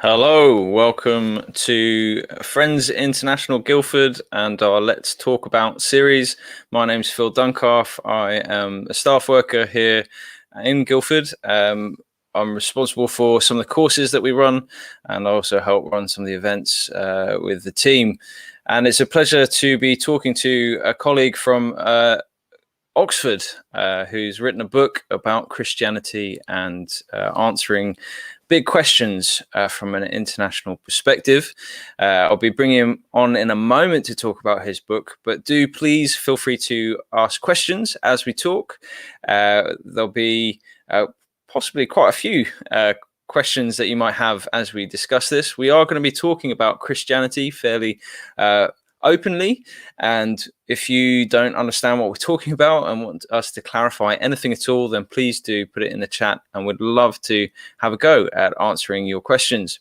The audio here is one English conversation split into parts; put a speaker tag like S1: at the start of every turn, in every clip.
S1: Hello, welcome to Friends International Guildford and our Let's Talk About series. My name's Phil Duncalf. I am a staff worker here in Guildford. I'm responsible for some of the courses that we run, and I also help run some of the events with the team. And it's a pleasure to be talking to a colleague from Oxford, who's written a book about Christianity and answering big questions from an international perspective. I'll be bringing him on in a moment to talk about his book, but do please feel free to ask questions as we talk. There'll be possibly quite a few questions that you might have as we discuss this. We are going to be talking about Christianity fairly openly, and if you don't understand what we're talking about and want us to clarify anything at all, then please do put it in the chat, and we'd love to have a go at answering your questions.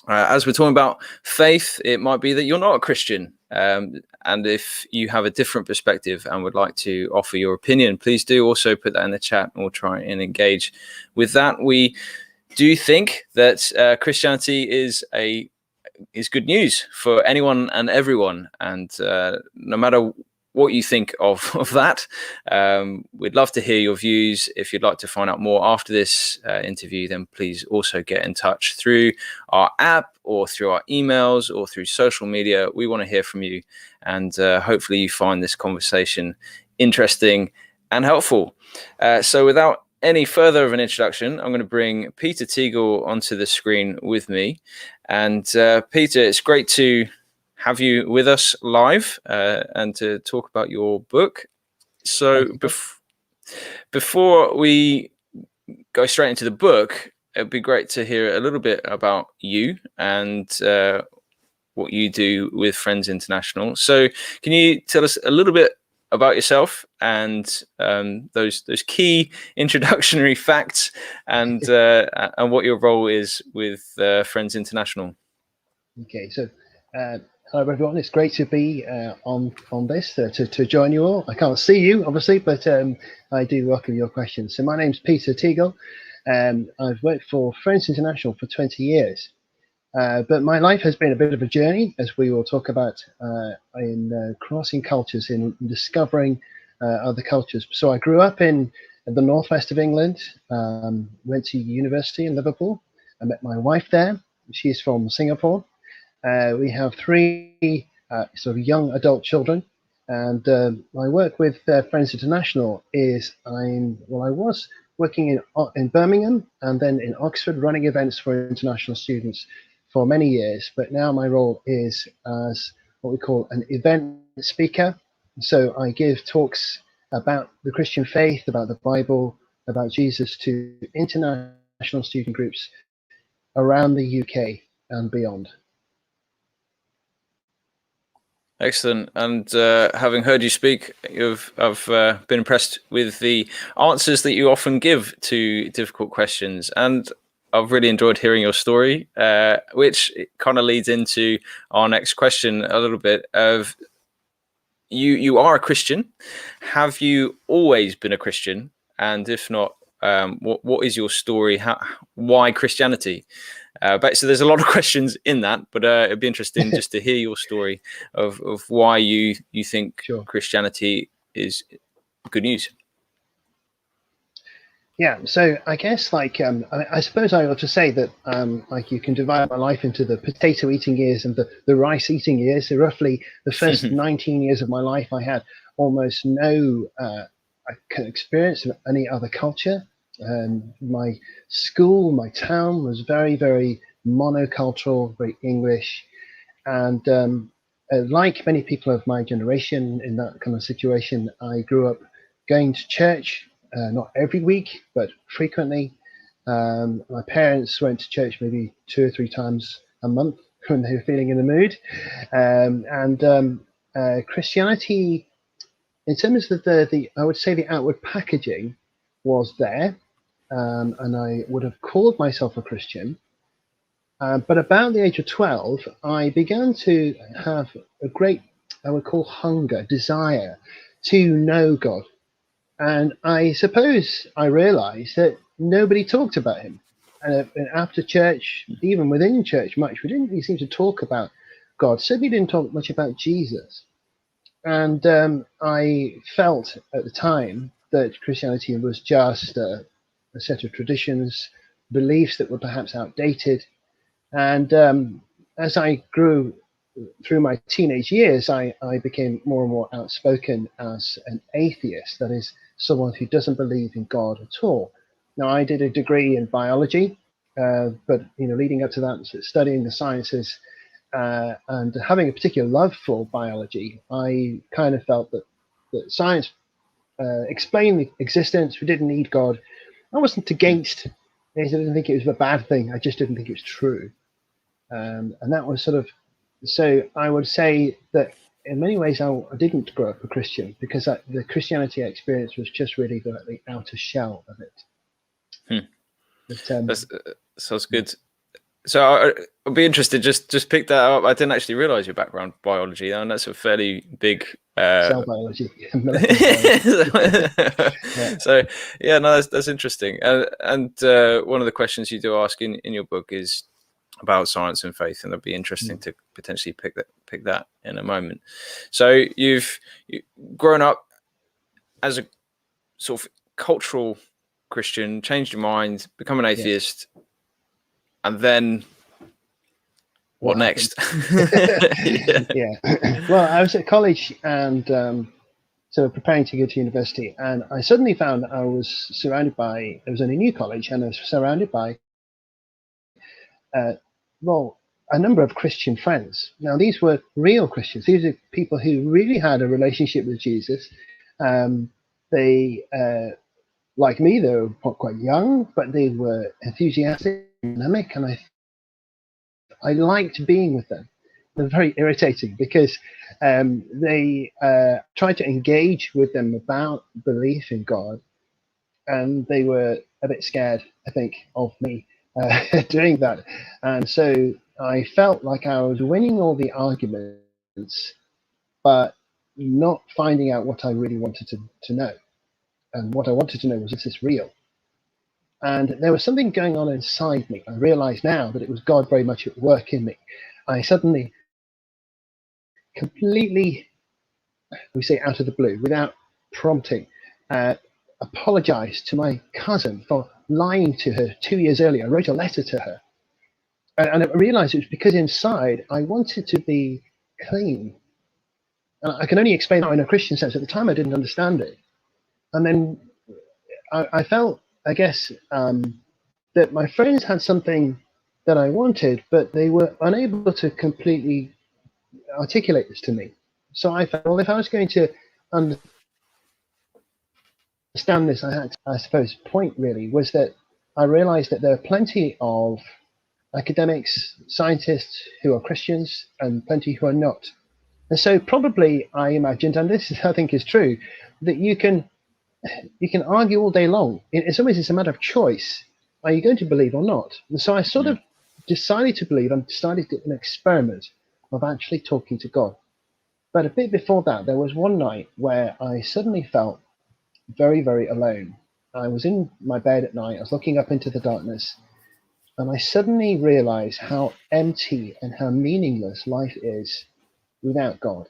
S1: As we're talking about faith, it might be that you're not a Christian, and if you have a different perspective and would like to offer your opinion, please do also put that in the chat, and we'll try and engage with that. We do think that Christianity is good news for anyone and everyone, and no matter what you think of that, we'd love to hear your views. If you'd like to find out more after this interview, then please also get in touch through our app or through our emails or through social media. We want to hear from you, and hopefully you find this conversation interesting and helpful. So without any further of an introduction, I'm going to bring Peter Teagle onto the screen with me. And Peter, it's great to have you with us live and to talk about your book. So before we go straight into the book, it'd be great to hear a little bit about you and what you do with Friends International. So can you tell us a little bit about yourself and those key introductory facts and what your role is with Friends International?
S2: Okay, so hello everyone. It's great to be on this to join you all. I can't see you obviously, but I do welcome your questions. So my name's Peter Teagle. I've worked for Friends International for 20 years. But my life has been a bit of a journey, as we will talk about, in crossing cultures, in discovering other cultures. So I grew up in the northwest of England, went to university in Liverpool. I met my wife there. She's from Singapore. We have three sort of young adult children. And my work with Friends International is I was working in Birmingham and then in Oxford, running events for international students for many years, but now my role is as what we call an event speaker. So I give talks about the Christian faith, about the Bible, about Jesus to international student groups around the UK and beyond.
S1: Excellent. And having heard you speak, I've been impressed with the answers that you often give to difficult questions. And I've really enjoyed hearing your story, which kind of leads into our next question a little bit. Of you are a Christian. Have you always been a Christian? And if not, what is your story? Why Christianity? But so there's a lot of questions in that, but it'd be interesting just to hear your story of why you think Christianity is good news.
S2: Yeah, so I guess I suppose I ought to say that you can divide my life into the potato eating years and the rice eating years. So roughly the first 19 years of my life, I had almost no experience of any other culture. My school, my town was very, very monocultural, very English. And like many people of my generation in that kind of situation, I grew up going to church. Not every week, but frequently. My parents went to church maybe 2 or 3 times a month when they were feeling in the mood. Christianity, in terms of I would say the outward packaging was there, and I would have called myself a Christian. But about the age of 12, I began to have a great, I would call hunger, desire to know God. And I suppose I realized that nobody talked about him. and after church, even within church, much we didn't really seem to talk about God. Certainly didn't talk much about Jesus. And I felt at the time that Christianity was just a set of traditions, beliefs that were perhaps outdated. And as I grew through my teenage years, I became more and more outspoken as an atheist, that is, someone who doesn't believe in God at all. Now, I did a degree in biology, but leading up to that, studying the sciences and having a particular love for biology, I kind of felt that science explained the existence. We didn't need God. I wasn't against it. I didn't think it was a bad thing. I just didn't think it was true. And that was sort of, so I would say that in many ways I didn't grow up a Christian, because the Christianity experience was just really the outer shell of it.
S1: That sounds good. So I'd be interested, just pick that up. I didn't actually realize your background biology, and that's a fairly big
S2: cell biology.
S1: Yeah. So yeah, no, that's interesting. And one of the questions you do ask in your book is about science and faith, and it'd be interesting to potentially pick that in a moment. So you've grown up as a sort of cultural Christian, changed your mind, become an atheist, and then what next?
S2: Yeah. Well, I was at college and so preparing to go to university, and I suddenly found that I was surrounded by, it was in a new college, and I was surrounded by a number of Christian friends. Now, these were real Christians. These are people who really had a relationship with Jesus. They, like me, they were quite young, but they were enthusiastic, dynamic, and I liked being with them. They're very irritating because they tried to engage with them about belief in God, and they were a bit scared, I think, of me doing that. And so I felt like I was winning all the arguments, but not finding out what I really wanted to know. And what I wanted to know was, is this real? And there was something going on inside me. I realize now that it was God very much at work in me. I suddenly completely, we say out of the blue, without prompting, apologized to my cousin for lying to her 2 years earlier. I wrote a letter to her. And I realized it was because inside I wanted to be clean. And I can only explain that in a Christian sense. At the time, I didn't understand it. And then I felt, I guess, that my friends had something that I wanted, but they were unable to completely articulate this to me. So I felt, well, if I was going to understand this, I had to, I suppose, point really was that I realized that there are plenty of academics, scientists who are Christians and plenty who are not. And so probably I imagined, and this I think is true, that you can argue all day long. In some ways, it's a matter of choice. Are you going to believe or not? And so I sort of decided to believe and started an experiment of actually talking to God. But a bit before that, there was one night where I suddenly felt very, very alone. I was in my bed at night. I was looking up into the darkness, and I suddenly realized how empty and how meaningless life is without God.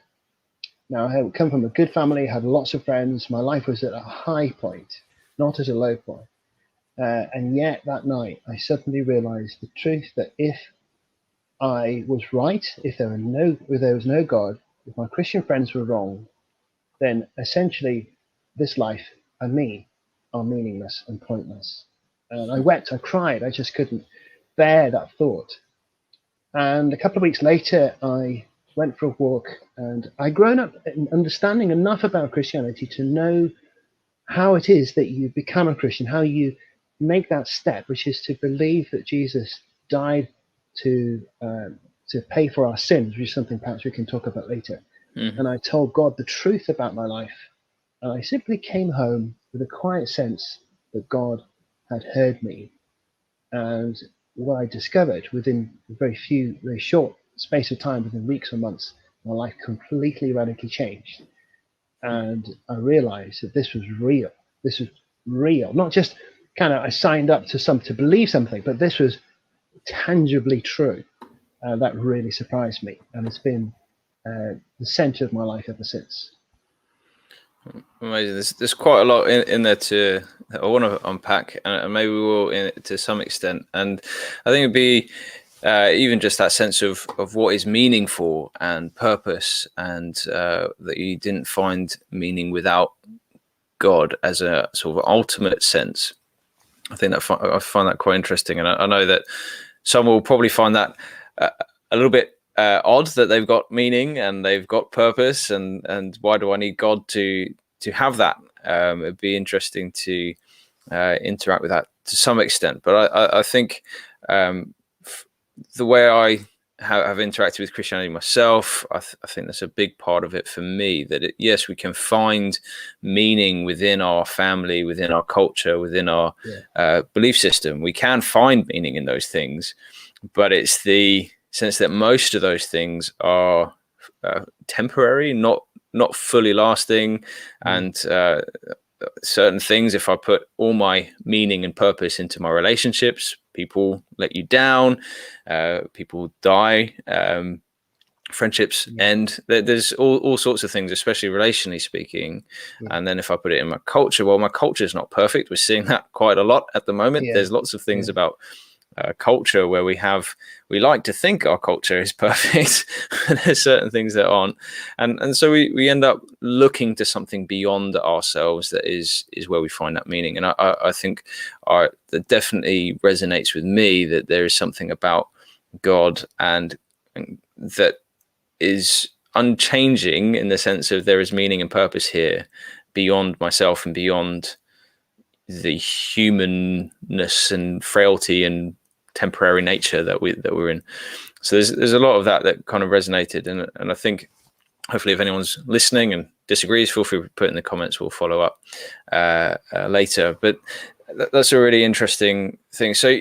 S2: Now, I come from a good family, had lots of friends. My life was at a high point, not at a low point. And yet that night, I suddenly realized the truth that if I was right, if there was no God, if my Christian friends were wrong, then essentially this life and me are meaningless and pointless. And I wept, I cried, I just couldn't bear that thought. And a couple of weeks later, I went for a walk, and I'd grown up understanding enough about Christianity to know how it is that you become a Christian, how you make that step, which is to believe that Jesus died to pay for our sins, which is something perhaps we can talk about later. Mm-hmm. And I told God the truth about my life. And I simply came home with a quiet sense that God had heard me. And what I discovered within a very short space of time, within weeks or months, my life completely radically changed. And I realized that this was real. This was real, not just I signed up to believe something, but this was tangibly true. That really surprised me, and it's been the center of my life ever since.
S1: Amazing. There's quite a lot in there I want to unpack, and maybe we will to some extent. And I think it'd be even just that sense of what is meaningful and purpose, and that you didn't find meaning without God as a sort of ultimate sense. I think that I find that quite interesting, and I know that some will probably find that a little bit odd, that they've got meaning and they've got purpose, and why do I need God to have that? It'd be interesting to interact with that to some extent, but I think the way I have interacted with Christianity myself, I think that's a big part of it for me, that yes, we can find meaning within our family, within our culture, within our belief system. We can find meaning in those things, but it's the sense that most of those things are temporary, not fully lasting. And certain things, if I put all my meaning and purpose into my relationships, people let you down, people die, friendships end. There's all sorts of things, especially relationally speaking. And then if I put it in my culture, well, my culture is not perfect. We're seeing that quite a lot at the moment. There's lots of things about culture where we like to think our culture is perfect. There's certain things that aren't, and so we end up looking to something beyond ourselves that is where we find that meaning. And I think that definitely resonates with me, that there is something about God and that is unchanging, in the sense of there is meaning and purpose here beyond myself and beyond the humanness and frailty and temporary nature that we're in. So there's a lot of that kind of resonated, and I think hopefully if anyone's listening and disagrees, feel free to put it in the comments. We'll follow up later. But that's a really interesting thing. So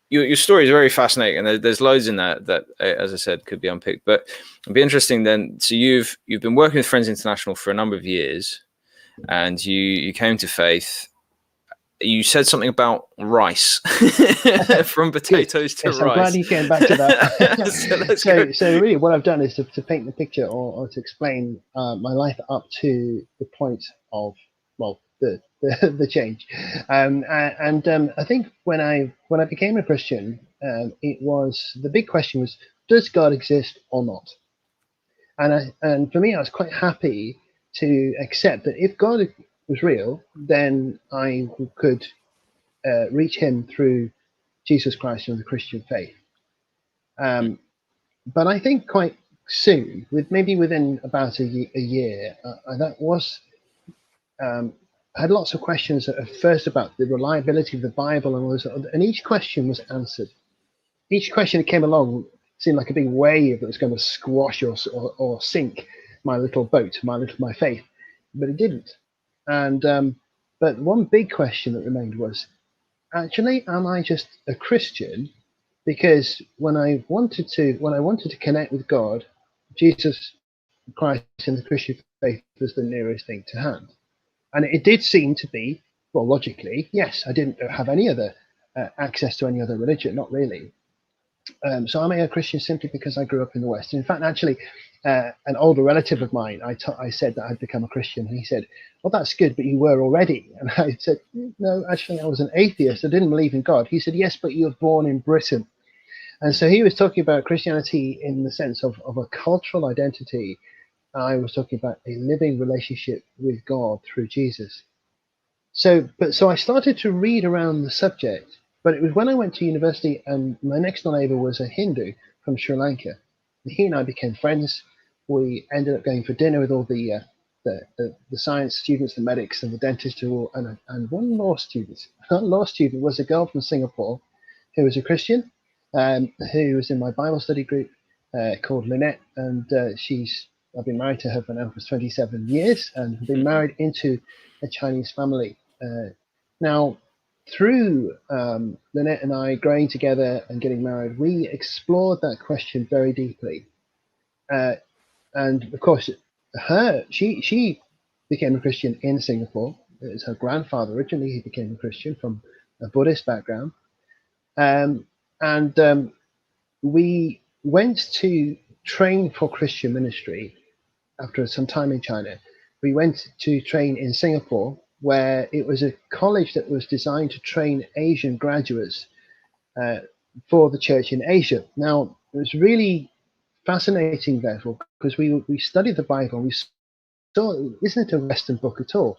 S1: your story is very fascinating, and there's loads in that as I said could be unpicked. But it'd be interesting then. So you've been working with Friends International for a number of years, and you came to faith. You said something about rice, from potatoes to rice.
S2: I'm glad you came back to that. so really what I've done is to paint the picture, or to explain my life up to the point of, well, the change. I think when I became a Christian, the big question was, does God exist or not? And for me, I was quite happy to accept that if God was real, then I could reach him through Jesus Christ and the Christian faith. But I think quite soon, within about a year, I had lots of questions at first about the reliability of the Bible and all this, and each question was answered. Each question that came along seemed like a big wave that was going to squash or sink my little boat, my faith, but it didn't. And but one big question that remained was, actually, am I just a Christian because when I wanted to connect with God, Jesus Christ and the Christian faith was the nearest thing to hand? And it did seem to be, well, logically, yes. I didn't have any other access to any other religion, not really. So I'm a Christian simply because I grew up in the West. In fact, actually, an older relative of mine, I said that I'd become a Christian, and he said, well, that's good, but you were already. And I said, no, actually, I was an atheist. I didn't believe in God. He said, yes, but you were born in Britain. And so he was talking about Christianity in the sense of a cultural identity. I was talking about a living relationship with God through Jesus. So I started to read around the subject, but it was when I went to university, and my next door neighbor was a Hindu from Sri Lanka. And he and I became friends. We ended up going for dinner with all the science students, the medics, and the dentists, and one law student. That law student was a girl from Singapore who was a Christian, who was in my Bible study group called Lynette, and I've been married to her for now for 27 years, and been married into a Chinese family. Now, through Lynette and I growing together and getting married, we explored that question very deeply. And of course, she became a Christian in Singapore, It was her grandfather originally who became a Christian from a Buddhist background. And we went to train for Christian ministry after some time in China. We went to train in Singapore, where it was a college that was designed to train Asian graduates for the church in Asia. Now, it was really fascinating, therefore, because we studied the Bible. We saw it isn't a Western book at all.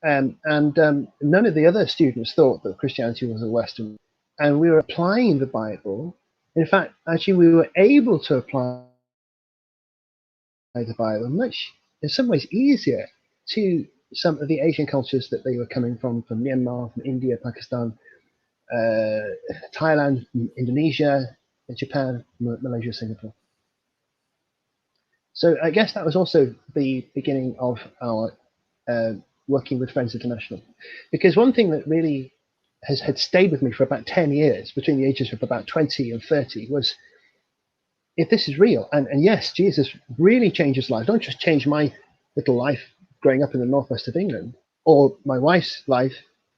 S2: And none of the other students thought that Christianity was a Western. And we were applying the Bible. In fact, actually, we were able to apply the Bible much, in some ways, easier to some of the Asian cultures that they were coming from Myanmar, from India, Pakistan, Thailand, Indonesia, Japan, Malaysia, Singapore. So I guess that was also the beginning of our working with Friends International. Because one thing that really had stayed with me for about 10 years, between the ages of about 20 and 30, was if this is real, and yes, Jesus really changes lives, don't just change my little life growing up in the northwest of England, or my wife's life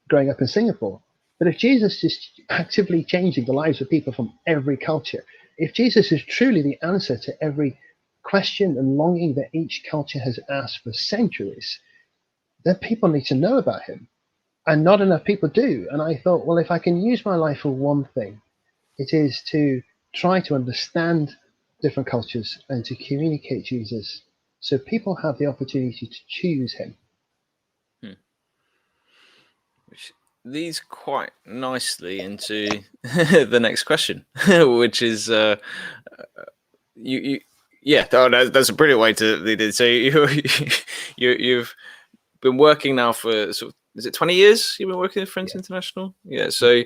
S2: growing up in Singapore, but if Jesus is actively changing the lives of people from every culture, if Jesus is truly the answer to every question and longing that each culture has asked for centuries, then people need to know about him. And not enough people do. And I thought, well, if I can use my life for one thing, it is to try to understand different cultures and to communicate Jesus so people have the opportunity to choose him.
S1: Which leads quite nicely into the next question, which is that's a brilliant way to lead it. So you've been working now for sort of, is it 20 years you've been working with Friends International? Yeah, so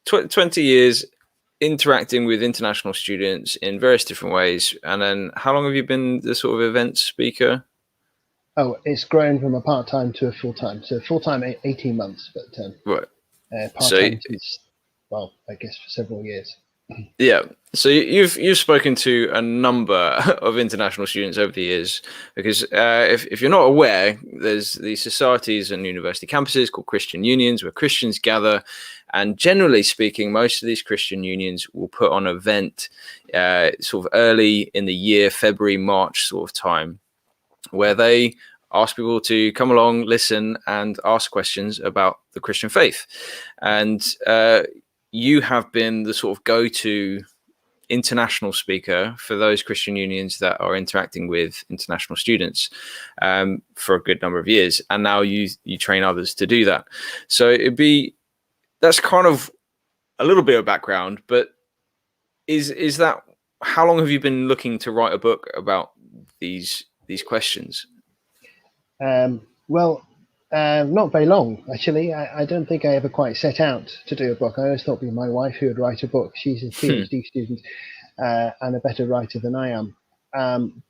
S1: 20 years interacting with international students in various different ways. And then how long have you been the sort of event speaker?
S2: Oh, it's grown from a part-time to a full-time. So full-time 18 months, but
S1: right.
S2: part-time is, well, I guess for several years.
S1: Yeah, so you've spoken to a number of international students over the years, because if you're not aware, there's these societies and university campuses called Christian unions where Christians gather, and generally speaking, most of these Christian unions will put on an event sort of early in the year, February, March sort of time, where they ask people to come along, listen, and ask questions about the Christian faith. And you have been the sort of go-to international speaker for those Christian unions that are interacting with international students for a good number of years. And now you train others to do that. So that's kind of a little bit of background, but is that, how long have you been looking to write a book about these questions?
S2: Not very long, actually. I don't think I ever quite set out to do a book. I always thought it'd be my wife who would write a book. She's a PhD student and a better writer than I am.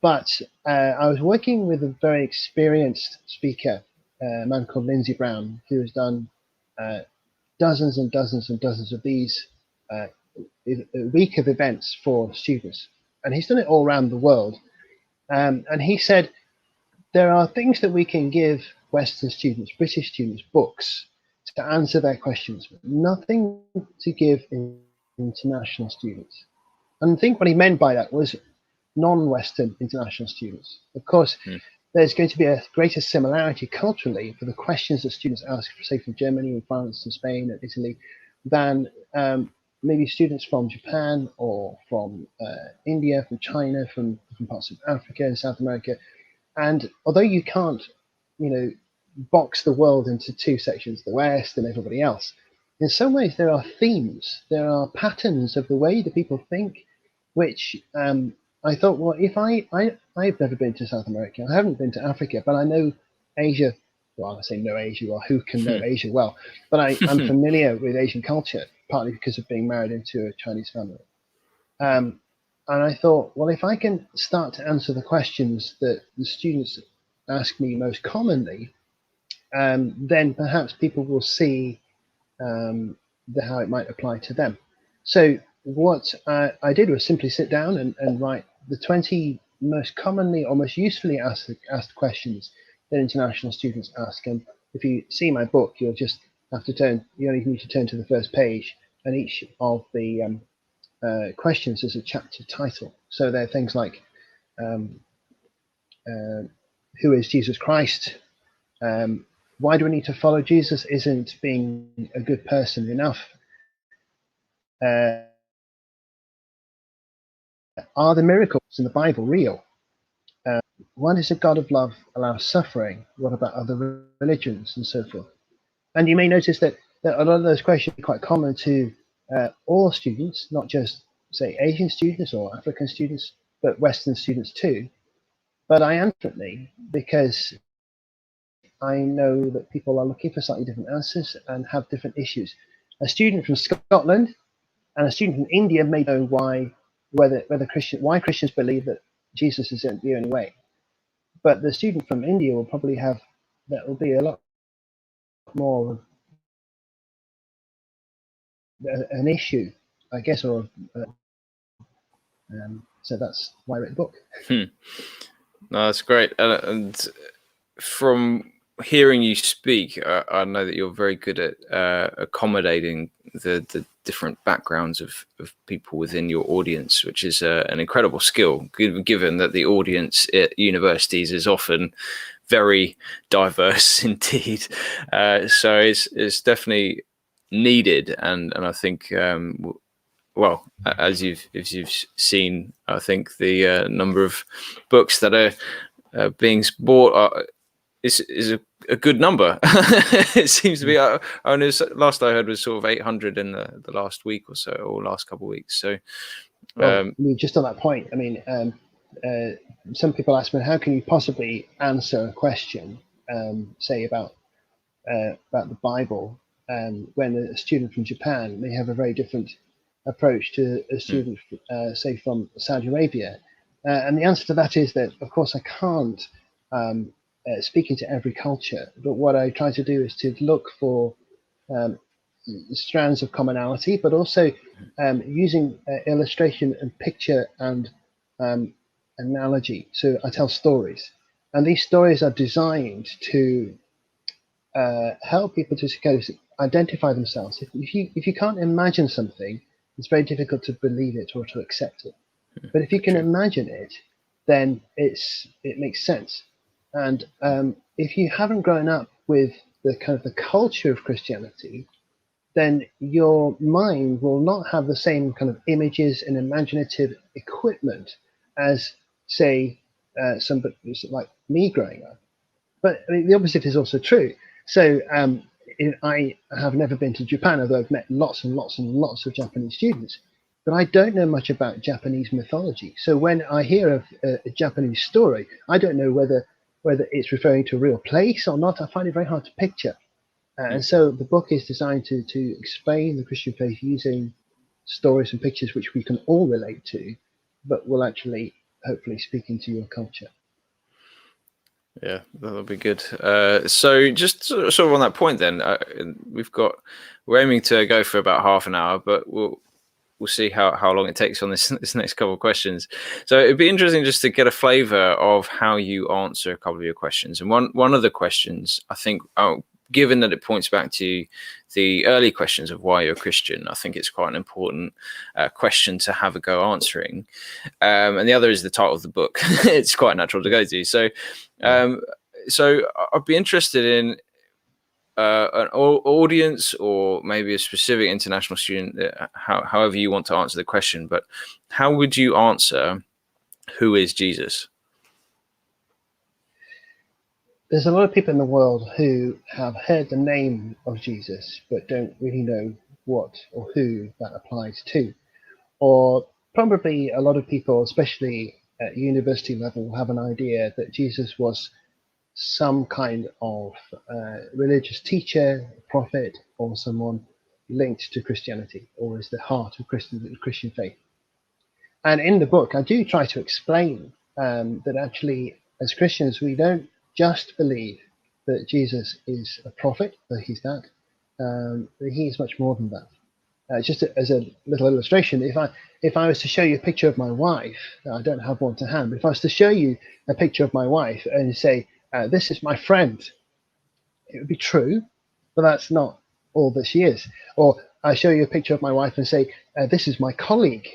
S2: But I was working with a very experienced speaker, a man called Lindsey Brown, who has done dozens and dozens and dozens of these a week of events for students. And he's done it all around the world. And he said, there are things that we can give Western students, British students, books to answer their questions, but nothing to give international students. And I think what he meant by that was non-Western international students. Of course, there's going to be a greater similarity culturally for the questions that students ask, say, from Germany and France and Spain and Italy, than maybe students from Japan or from India, from China, from different parts of Africa and South America. And although you can't, box the world into two sections, the West and everybody else, in some ways there are themes, there are patterns of the way that people think, which I thought, well, if I've never been to South America, I haven't been to Africa, but I know Asia. Well, I say know Asia, well, who can know Asia well? But I'm familiar with Asian culture, partly because of being married into a Chinese family. And I thought, well, if I can start to answer the questions that the students ask me most commonly, then perhaps people will see how it might apply to them. So what I did was simply sit down and write the 20 most commonly or most usefully asked questions that international students ask. And if you see my book, you'll just have to turn. You only need to turn to the first page, and each of the questions is a chapter title. So there are things like who is Jesus Christ? Why do we need to follow Jesus? Isn't being a good person enough? Are the miracles in the Bible real? Why does a God of love allow suffering? What about other religions and so forth? And you may notice that a lot of those questions are quite common to all students, not just, say, Asian students or African students, but Western students too. But I am differently because I know that people are looking for slightly different answers and have different issues. A student from Scotland and a student from India may know why Christians believe that Jesus is the only way. But the student from India will probably that will be a lot more an issue, I guess, or so that's why I wrote the book.
S1: No, that's great. And from hearing you speak, I know that you're very good at accommodating the different backgrounds of people within your audience, which is an incredible skill, given that the audience at universities is often very diverse indeed. So it's definitely needed, and I think well, as you've seen, I think the number of books that are being bought is a good number. It seems to be. I know last I heard was sort of 800 in the last week or so, or last couple of weeks. So,
S2: I mean, just on that point, I mean, some people ask me, how can you possibly answer a question, say about the Bible, when a student from Japan may have a very different approach to a student, say, from Saudi Arabia? And the answer to that is that, of course, I can't speak into every culture, but what I try to do is to look for strands of commonality, but also using illustration and picture and analogy. So I tell stories, and these stories are designed to help people to kind of identify themselves. If you can't imagine something, it's very difficult to believe it or to accept it. But if you can imagine it, then it makes sense. And if you haven't grown up with the kind of the culture of Christianity, then your mind will not have the same kind of images and imaginative equipment as, say, somebody like me growing up. But I mean, the opposite is also true. So I have never been to Japan, although I've met lots and lots and lots of Japanese students. But I don't know much about Japanese mythology. So when I hear of a Japanese story, I don't know whether it's referring to a real place or not. I find it very hard to picture. And so the book is designed to explain the Christian faith using stories and pictures which we can all relate to, but will actually hopefully speak into your culture.
S1: Yeah, that'll be good. So just sort of on that point, then we're aiming to go for about half an hour, but we'll see how long it takes on this next couple of questions. So it'd be interesting just to get a flavor of how you answer a couple of your questions. And one of the questions, I think, given that it points back to the early questions of why you're a Christian, I think it's quite an important question to have a go answering. And the other is the title of the book. It's quite natural to go to. So I'd be interested in an audience or maybe a specific international student, however you want to answer the question, but how would you answer, who is Jesus?
S2: There's a lot of people in the world who have heard the name of Jesus, but don't really know what or who that applies to. Or probably a lot of people, especially at university level, have an idea that Jesus was some kind of religious teacher, prophet, or someone linked to Christianity, or is the heart of Christian faith. And in the book, I do try to explain that actually, as Christians, we don't just believe that Jesus is a prophet, that he's that, but he is much more than that. Just as a little illustration, if I was to show you a picture of my wife, I don't have one to hand, but if I was to show you a picture of my wife and say, this is my friend, it would be true, but that's not all that she is. Or I show you a picture of my wife and say, this is my colleague,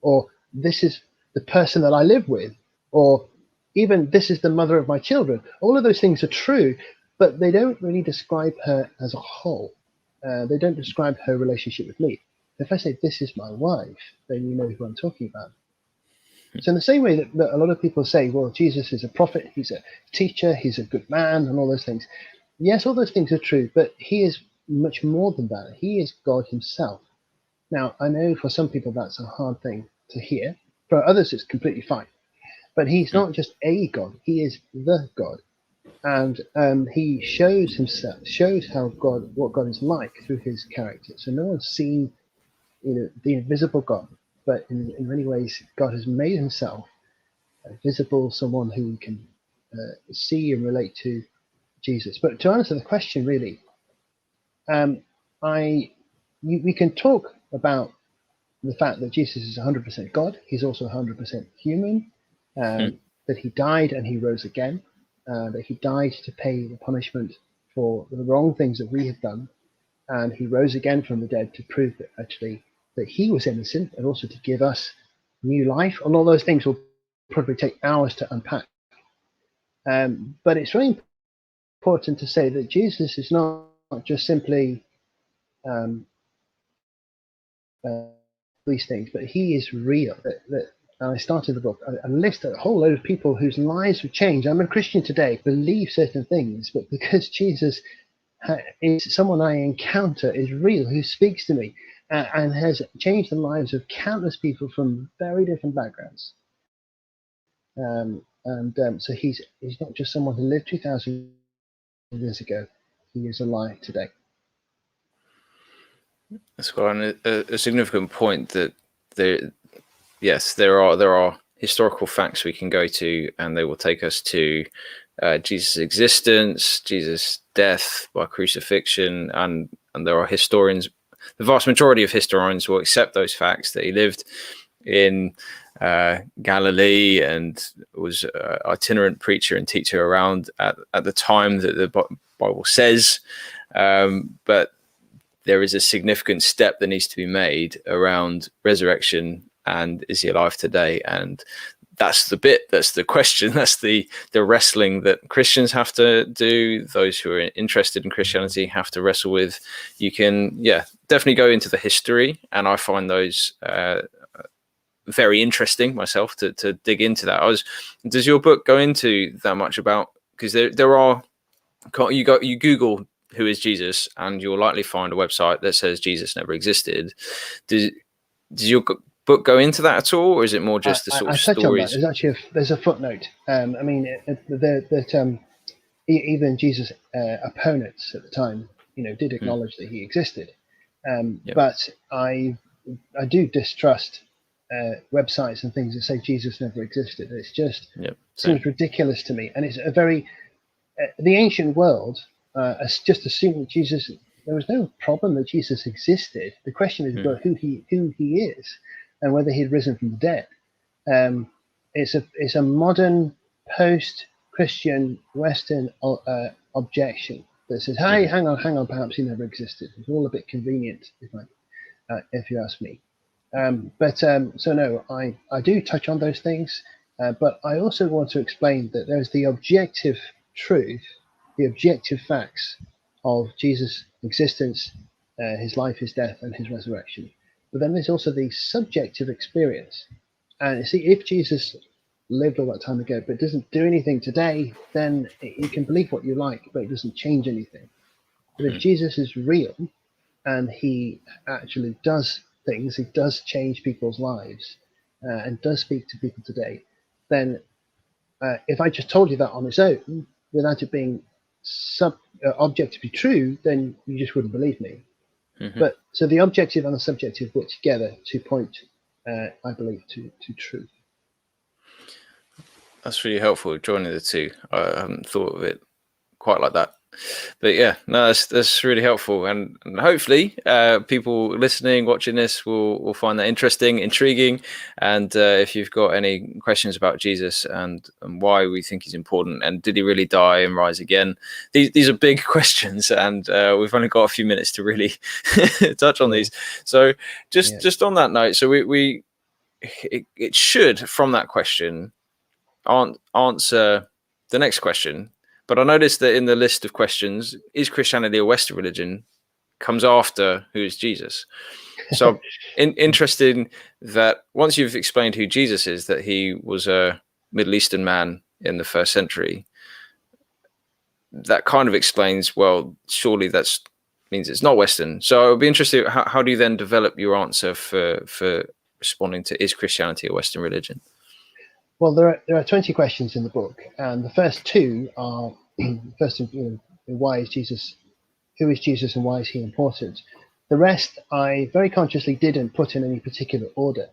S2: or this is the person that I live with, or even this is the mother of my children. All of those things are true, but they don't really describe her as a whole. They don't describe her relationship with me. If I say this is my wife, then you know who I'm talking about. So in the same way that a lot of people say, well, Jesus is a prophet, he's a teacher, he's a good man, and all those things. Yes, all those things are true, but he is much more than that. He is God himself. Now, I know for some people that's a hard thing to hear. For others, it's completely fine. But he's not just a God, he is the God. And he shows himself, shows how what God is like through his character. So no one's seen, the invisible God, but in many ways, God has made himself visible, someone who can see and relate to Jesus. But to answer the question, really, we can talk about the fact that Jesus is 100% God. He's also 100% human. That he died and he rose again. That he died to pay the punishment for the wrong things that we have done, and he rose again from the dead to prove that actually that he was innocent, and also to give us new life. And all those things will probably take hours to unpack. But it's really important to say that Jesus is not just simply these things, but he is real. And I started the book, I list a whole load of people whose lives have changed. I'm a Christian today, believe certain things, but because Jesus is someone I encounter, is real, who speaks to me, and has changed the lives of countless people from very different backgrounds. So he's not just someone who lived 2,000 years ago. He is alive today.
S1: That's quite a significant point. That there are historical facts we can go to, and they will take us to Jesus' existence, Jesus' death by crucifixion, and there are historians. The vast majority of historians will accept those facts, that he lived in Galilee and was an itinerant preacher and teacher around at the time that the Bible says. But there is a significant step that needs to be made around resurrection, and is he alive today? And that's the question, that's the wrestling that Christians have to do. Those who are interested in Christianity have to wrestle with. You can definitely go into the history, and I find those very interesting myself to dig into that. Does your book go into that much about, because there are, you Google who is Jesus, and you'll likely find a website that says Jesus never existed. Does your book go into that at all, or is it more just the sort of stories?
S2: There's actually there's a footnote. Even Jesus' opponents at the time, did acknowledge that he existed. But I do distrust websites and things that say Jesus never existed. It's just seems ridiculous to me, and it's a very the ancient world just assumed that Jesus. There was no problem that Jesus existed. The question is about who he is, and whether he had risen from the dead. It's a modern post-Christian Western objection that says, "Hey, hang on, perhaps he never existed." It's all a bit convenient, if you ask me. So no, I do touch on those things, but I also want to explain that there's the objective truth, the objective facts of Jesus' existence, his life, his death, and his resurrection. But then there's also the subjective experience. And you see, if Jesus lived all that time ago but doesn't do anything today, then you can believe what you like, but it doesn't change anything. But if Jesus is real and he actually does things, he does change people's lives and does speak to people today, then if I just told you that on its own, without it being objectively true, then you just wouldn't believe me. But so the objective and the subjective work together to point, I believe, to truth.
S1: That's really helpful, joining the two. I haven't thought of it quite like that. But yeah, no, that's really helpful, and hopefully people listening, watching this will find that interesting, intriguing. And if you've got any questions about Jesus and why we think he's important, and did he really die and rise again, these are big questions, and we've only got a few minutes to really touch on these. So just on that note, so it should, from that question, answer the next question. But I noticed that in the list of questions, is Christianity a Western religion, comes after who is Jesus. So interesting that once you've explained who Jesus is, that he was a Middle Eastern man in the 1st century, that kind of explains, well, surely that means it's not Western. So I'd be interested, how do you then develop your answer for responding to, is Christianity a Western religion?
S2: Well, there are 20 questions in the book, and the first 2 are first, why is Jesus, who is Jesus, and why is he important? The rest I very consciously didn't put in any particular order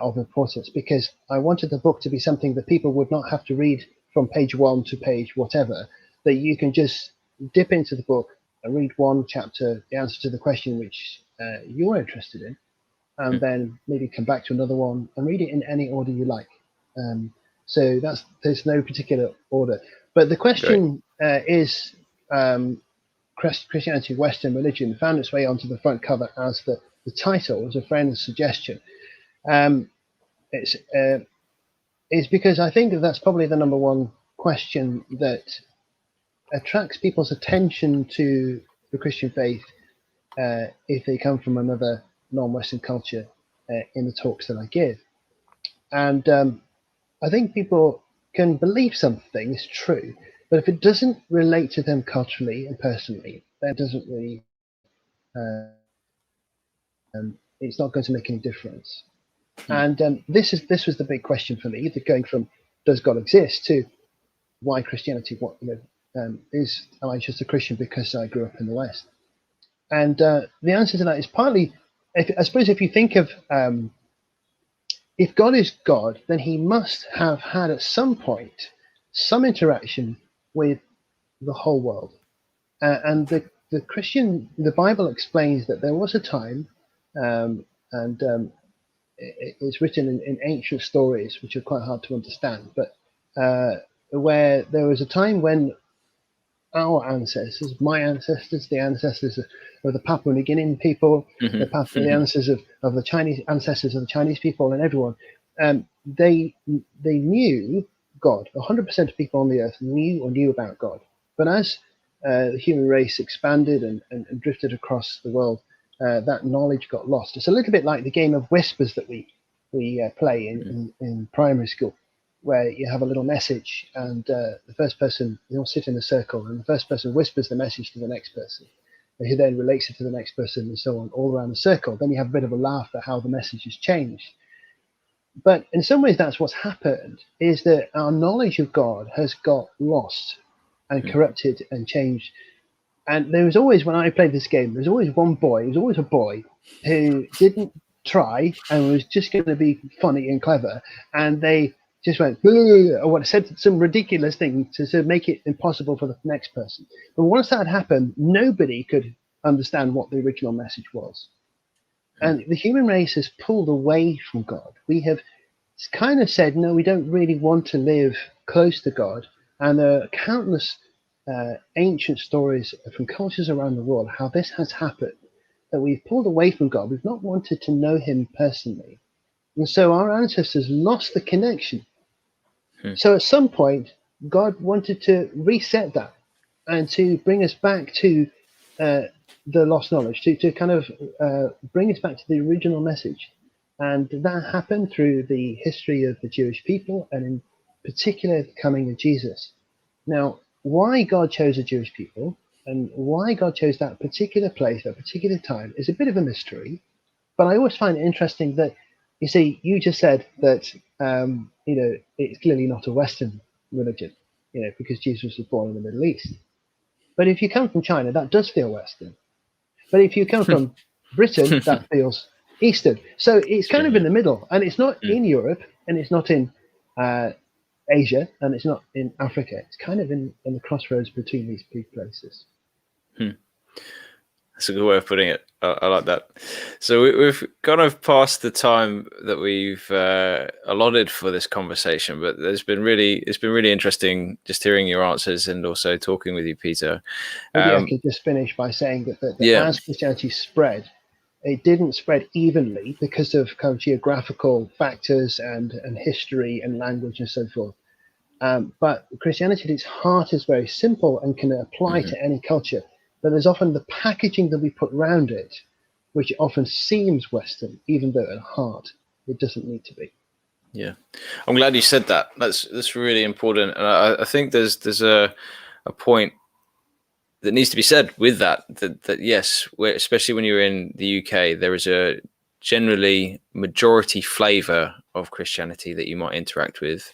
S2: of importance, because I wanted the book to be something that people would not have to read from page 1 to page whatever, that you can just dip into the book and read one chapter, the answer to the question which you're interested in, and then maybe come back to another one and read it in any order you like. So there's no particular order. But the question is Christianity, Western religion, found its way onto the front cover as the title, as a friend's suggestion. It's because I think that's probably the number one question that attracts people's attention to the Christian faith if they come from another non-Western culture in the talks that I give. And I think people can believe something is true, but if it doesn't relate to them culturally and personally, that doesn't really, it's not going to make any difference. And this was the big question for me, going from does God exist to why Christianity? What am I just a Christian because I grew up in the West? And the answer to that is partly, I suppose, if you think of if God is God, then he must have had at some point some interaction with the whole world. And the Bible explains that there was a time, it's written in ancient stories, which are quite hard to understand, but where there was a time when our ancestors, my ancestors, the ancestors of the Papua New Guinean people, the ancestors of the Chinese ancestors of the Chinese people, and everyone, they knew God. 100% of people on the earth knew about God. But as the human race expanded and drifted across the world, that knowledge got lost. It's a little bit like the game of Whispers that we play in primary school, where you have a little message, and the first person, you all sit in a circle, and the first person whispers the message to the next person, who then relates it to the next person, and so on, all around the circle. Then you have a bit of a laugh at how the message has changed. But in some ways, that's what's happened, is that our knowledge of God has got lost and corrupted and changed. And there was always, when I played this game, there was always one boy, there was always a boy who didn't try and was just going to be funny and clever, and they just went, or said some ridiculous thing to make it impossible for the next person. But once that happened, nobody could understand what the original message was. And the human race has pulled away from God. We have kind of said, no, we don't really want to live close to God. And there are countless ancient stories from cultures around the world how this has happened, that we've pulled away from God. We've not wanted to know him personally. And so our ancestors lost the connection. So at some point, God wanted to reset that and to bring us back to the lost knowledge, to kind of bring us back to the original message. And that happened through the history of the Jewish people, and in particular, the coming of Jesus. Now, why God chose the Jewish people and why God chose that particular place, that particular time, is a bit of a mystery. But I always find it interesting that, you see, you just said that, it's clearly not a Western religion, because Jesus was born in the Middle East. But if you come from China, that does feel Western. But if you come from Britain, that feels Eastern. So it's kind of in the middle, and it's not in Europe, and it's not in Asia and it's not in Africa. It's kind of in the crossroads between these two places.
S1: That's a good way of putting it. I like that. So we've kind of passed the time that we've allotted for this conversation, but it's been really interesting just hearing your answers and also talking with you, Peter.
S2: Maybe I could just finish by saying that
S1: Yeah.
S2: as Christianity spread, it didn't spread evenly because of kind of geographical factors and history and language and so forth. But Christianity at its heart is very simple and can apply to any culture. But there's often the packaging that we put around it, which often seems Western, even though at heart it doesn't need to be.
S1: Yeah, I'm glad you said that. That's really important, and I think there's a point that needs to be said with that yes, especially when you're in the UK, there is a generally majority flavour of Christianity that you might interact with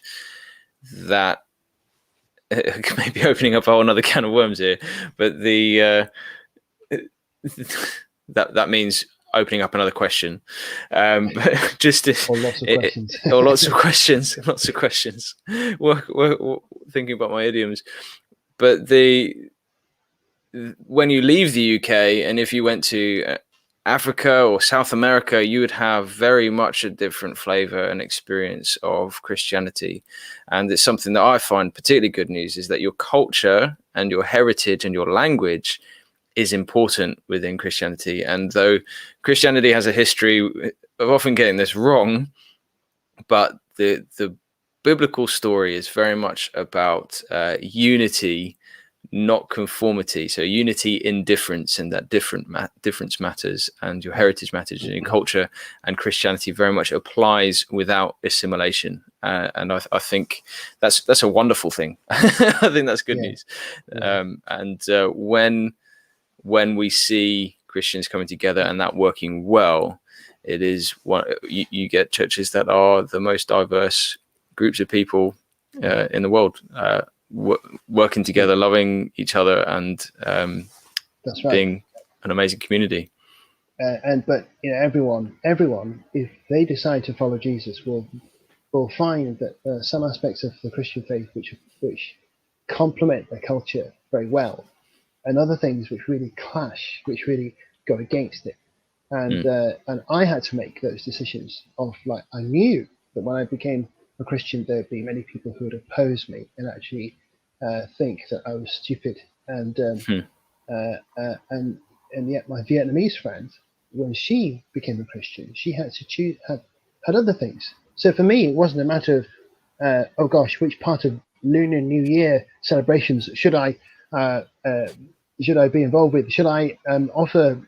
S1: that maybe opening up a whole other can of worms here, but that means opening up another question, but just
S2: or lots of questions,
S1: or lots of questions. We're thinking about my idioms, but when you leave the UK and if you went to Africa or South America, you would have very much a different flavor and experience of Christianity. And it's something that I find particularly good news is that your culture and your heritage and your language is important within Christianity. And though Christianity has a history of often getting this wrong, but the biblical story is very much about unity, not conformity. So unity in difference, and that difference matters, and your heritage matters, and your culture and Christianity very much applies without assimilation. And I think that's a wonderful thing. I think that's good news. And when we see Christians coming together and that working well, it is you get churches that are the most diverse groups of people in the world. Working together, loving each other, and
S2: that's right,
S1: being an amazing community.
S2: But everyone, if they decide to follow Jesus, will find that some aspects of the Christian faith which complement their culture very well, and other things which really clash, which really go against it. And I had to make those decisions of I knew that when I became a Christian, there'd be many people who would oppose me and actually think that I was stupid. And yet my Vietnamese friend, when she became a Christian, she had to choose, had other things. So for me, it wasn't a matter of, oh gosh, which part of Lunar New Year celebrations should I be involved with? Should I offer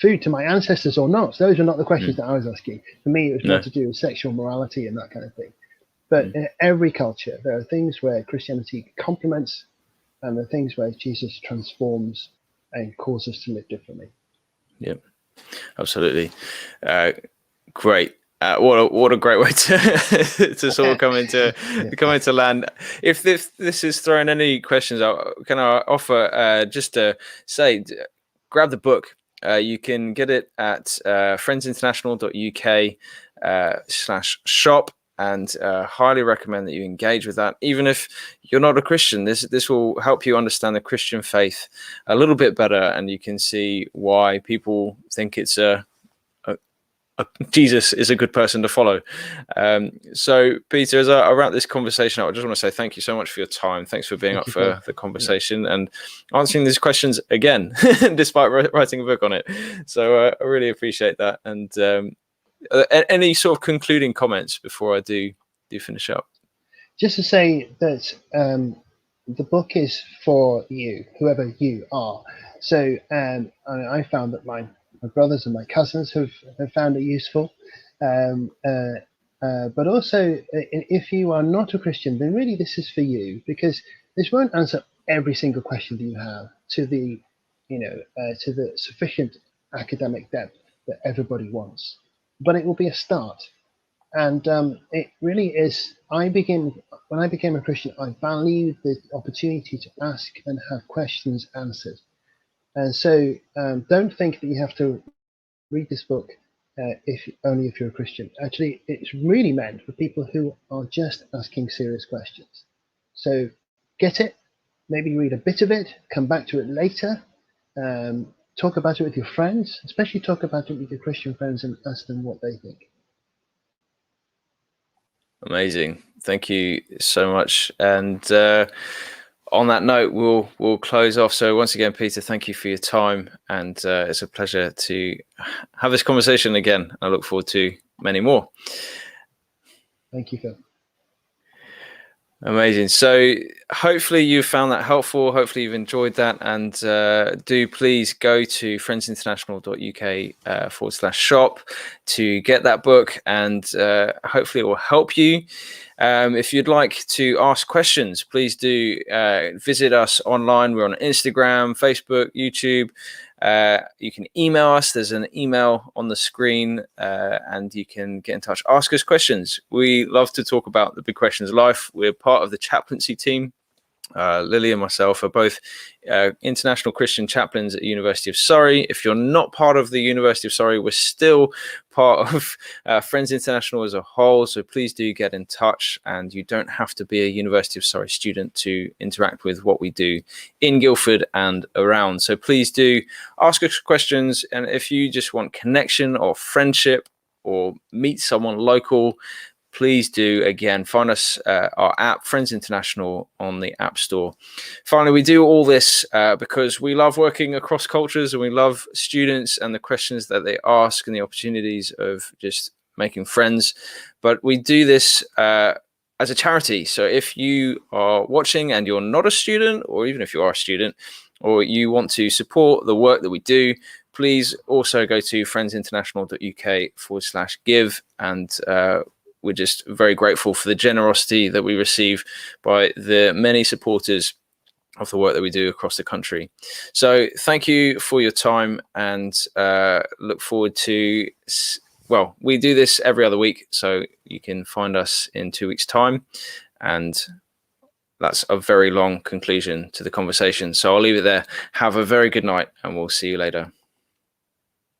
S2: food to my ancestors or not? So those were not the questions that I was asking. For me, it was more to do with sexual morality and that kind of thing. But in every culture, there are things where Christianity complements, and there are things where Jesus transforms and causes us to live differently.
S1: Yep, absolutely. Great. What a great way to sort of come into land. If this is throwing any questions out, can I offer just to say, grab the book. You can get it at friendsinternational.uk/shop, and highly recommend that you engage with that. Even if you're not a Christian, this will help you understand the Christian faith a little bit better, and you can see why people think it's Jesus is a good person to follow. So, Peter, as I wrap this conversation up, I just want to say thank you so much for your time. Thanks for being up for the conversation and answering these questions again, despite writing a book on it. So I really appreciate that. And any sort of concluding comments before I do finish up?
S2: Just to say that the book is for you, whoever you are. So I found that my brothers and my cousins have found it useful. But also, if you are not a Christian, then really this is for you, because this won't answer every single question that you have to the sufficient academic depth that everybody wants. But it will be a start. And it really is. When I became a Christian, I valued the opportunity to ask and have questions answered. And so don't think that you have to read this book if only if you're a Christian. Actually, it's really meant for people who are just asking serious questions. So get it, maybe read a bit of it, come back to it later, talk about it with your friends, especially talk about it with your Christian friends and ask them what they think.
S1: Amazing. Thank you so much. And on that note, we'll close off. So once again, Peter, thank you for your time, and it's a pleasure to have this conversation again. I look forward to many more.
S2: Thank you, Phil.
S1: Amazing. So hopefully you found that helpful. Hopefully you've enjoyed that. And do please go to friendsinternational.uk/shop to get that book. And hopefully it will help you. If you'd like to ask questions, please do visit us online. We're on Instagram, Facebook, YouTube. You can email us. There's an email on the screen, and you can get in touch. Ask us questions. We love to talk about the big questions of life. We're part of the chaplaincy team. Lily and myself are both international Christian chaplains at the University of Surrey. If you're not part of the University of Surrey, we're still part of Friends International as a whole. So please do get in touch, and you don't have to be a University of Surrey student to interact with what we do in Guildford and around. So please do ask us questions. And if you just want connection or friendship or meet someone local, please do, again, find us, our app, Friends International, on the App Store. Finally, we do all this because we love working across cultures, and we love students and the questions that they ask and the opportunities of just making friends. But we do this as a charity. So if you are watching and you're not a student, or even if you are a student, or you want to support the work that we do, please also go to friendsinternational.uk/give, and we're just very grateful for the generosity that we receive by the many supporters of the work that we do across the country. So thank you for your time, and look forward to, well, we do this every other week, so you can find us in 2 weeks' time. And that's a very long conclusion to the conversation. So I'll leave it there. Have a very good night, and we'll see you later.